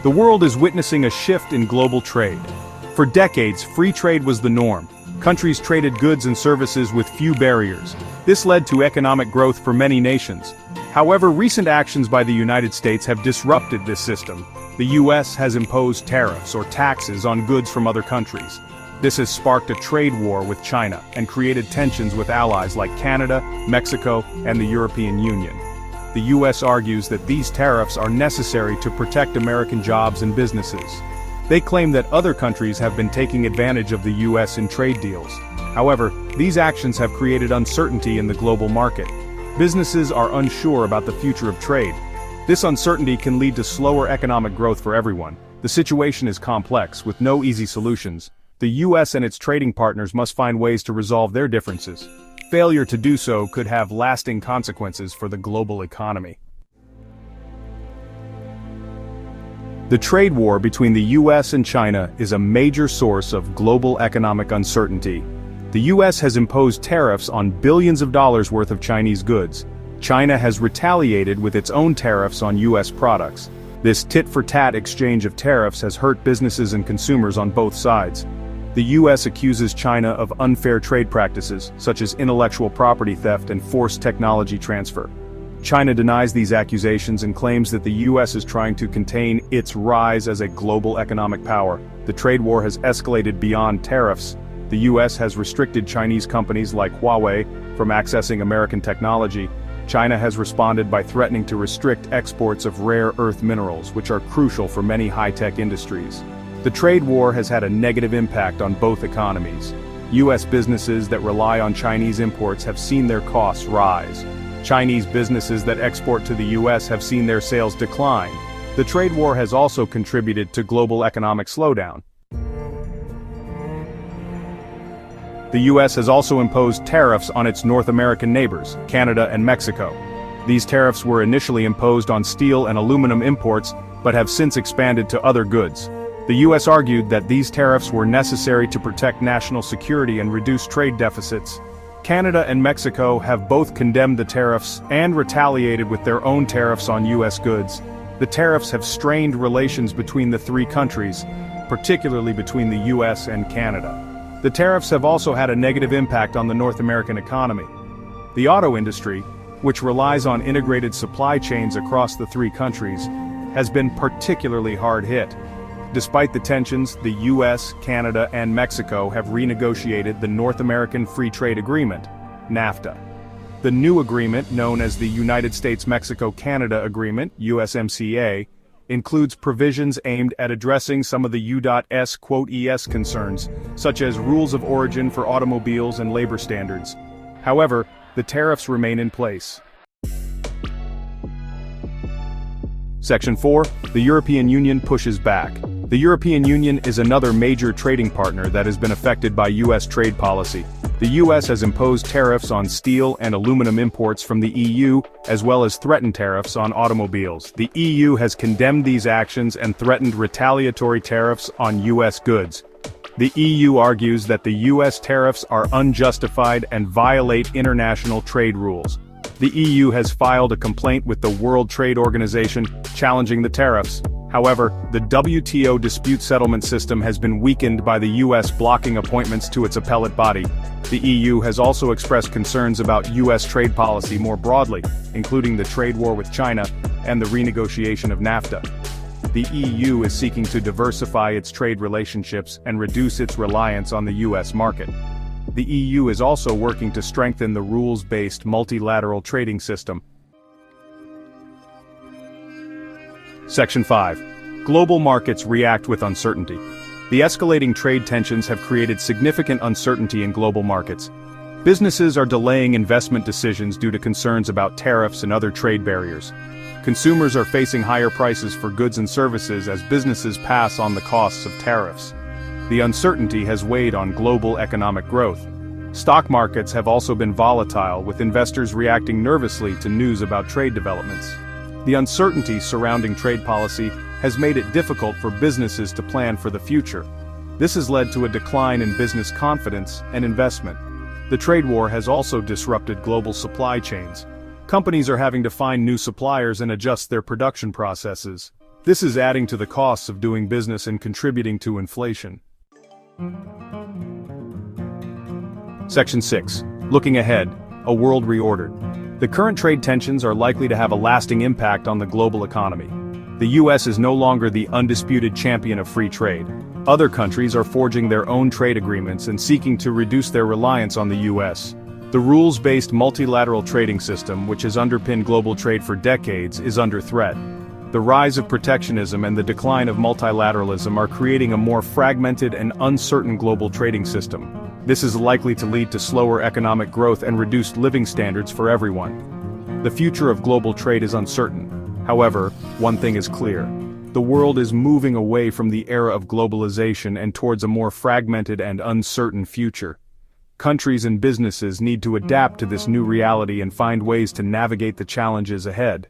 The world is witnessing a shift in global trade. For decades, free trade was the norm. Countries traded goods and services with few barriers. This led to economic growth for many nations. However, recent actions by the United States have disrupted this system. The U.S. has imposed tariffs or taxes on goods from other countries. This has sparked a trade war with China and created tensions with allies like Canada, Mexico, and the European Union. The U.S. argues that these tariffs are necessary to protect American jobs and businesses. They claim that other countries have been taking advantage of the U.S. in trade deals. However, these actions have created uncertainty in the global market. Businesses are unsure about the future of trade. This uncertainty can lead to slower economic growth for everyone. The situation is complex, with no easy solutions. The U.S. and its trading partners must find ways to resolve their differences. Failure to do so could have lasting consequences for the global economy. The trade war between the U.S. and China is a major source of global economic uncertainty. The U.S. has imposed tariffs on billions of dollars worth of Chinese goods. China has retaliated with its own tariffs on U.S. products. This tit-for-tat exchange of tariffs has hurt businesses and consumers on both sides. The U.S. accuses China of unfair trade practices, such as intellectual property theft and forced technology transfer. China denies these accusations and claims that the U.S. is trying to contain its rise as a global economic power. The trade war has escalated beyond tariffs. The U.S. has restricted Chinese companies like Huawei from accessing American technology. China has responded by threatening to restrict exports of rare earth minerals, which are crucial for many high-tech industries. The trade war has had a negative impact on both economies. U.S. businesses that rely on Chinese imports have seen their costs rise. Chinese businesses that export to the U.S. have seen their sales decline. The trade war has also contributed to global economic slowdown. The U.S. has also imposed tariffs on its North American neighbors, Canada and Mexico. These tariffs were initially imposed on steel and aluminum imports, but have since expanded to other goods. The U.S. argued that these tariffs were necessary to protect national security and reduce trade deficits. Canada and Mexico have both condemned the tariffs and retaliated with their own tariffs on U.S. goods. The tariffs have strained relations between the three countries, particularly between the U.S. and Canada. The tariffs have also had a negative impact on the North American economy. The auto industry, which relies on integrated supply chains across the three countries, has been particularly hard hit. Despite the tensions, the U.S., Canada, and Mexico have renegotiated the North American Free Trade Agreement, NAFTA. The new agreement, known as the United States-Mexico-Canada Agreement, USMCA, includes provisions aimed at addressing some of the U.S. concerns, such as rules of origin for automobiles and labor standards. However, the tariffs remain in place. Section 4. The European Union pushes back. The European Union is another major trading partner that has been affected by U.S. trade policy. The U.S. has imposed tariffs on steel and aluminum imports from the EU, as well as threatened tariffs on automobiles. The EU has condemned these actions and threatened retaliatory tariffs on U.S. goods. The EU argues that the U.S. tariffs are unjustified and violate international trade rules. The EU has filed a complaint with the World Trade Organization, challenging the tariffs. However, the WTO dispute settlement system has been weakened by the U.S. blocking appointments to its appellate body. The EU has also expressed concerns about U.S. trade policy more broadly, including the trade war with China and the renegotiation of NAFTA. The EU is seeking to diversify its trade relationships and reduce its reliance on the U.S. market. The EU is also working to strengthen the rules-based multilateral trading system. Section 5. Global markets react with uncertainty. The escalating trade tensions have created significant uncertainty in global markets. Businesses are delaying investment decisions due to concerns about tariffs and other trade barriers. Consumers are facing higher prices for goods and services as businesses pass on the costs of tariffs. The uncertainty has weighed on global economic growth. Stock markets have also been volatile, with investors reacting nervously to news about trade developments. The uncertainty surrounding trade policy has made it difficult for businesses to plan for the future. This has led to a decline in business confidence and investment. The trade war has also disrupted global supply chains. Companies are having to find new suppliers and adjust their production processes. This is adding to the costs of doing business and contributing to inflation. Section 6. Looking ahead, a world reordered. The current trade tensions are likely to have a lasting impact on the global economy. The U.S. is no longer the undisputed champion of free trade. Other countries are forging their own trade agreements and seeking to reduce their reliance on the U.S. The rules-based multilateral trading system, which has underpinned global trade for decades, is under threat. The rise of protectionism and the decline of multilateralism are creating a more fragmented and uncertain global trading system. This is likely to lead to slower economic growth and reduced living standards for everyone. The future of global trade is uncertain. However, one thing is clear. The world is moving away from the era of globalization and towards a more fragmented and uncertain future. Countries and businesses need to adapt to this new reality and find ways to navigate the challenges ahead.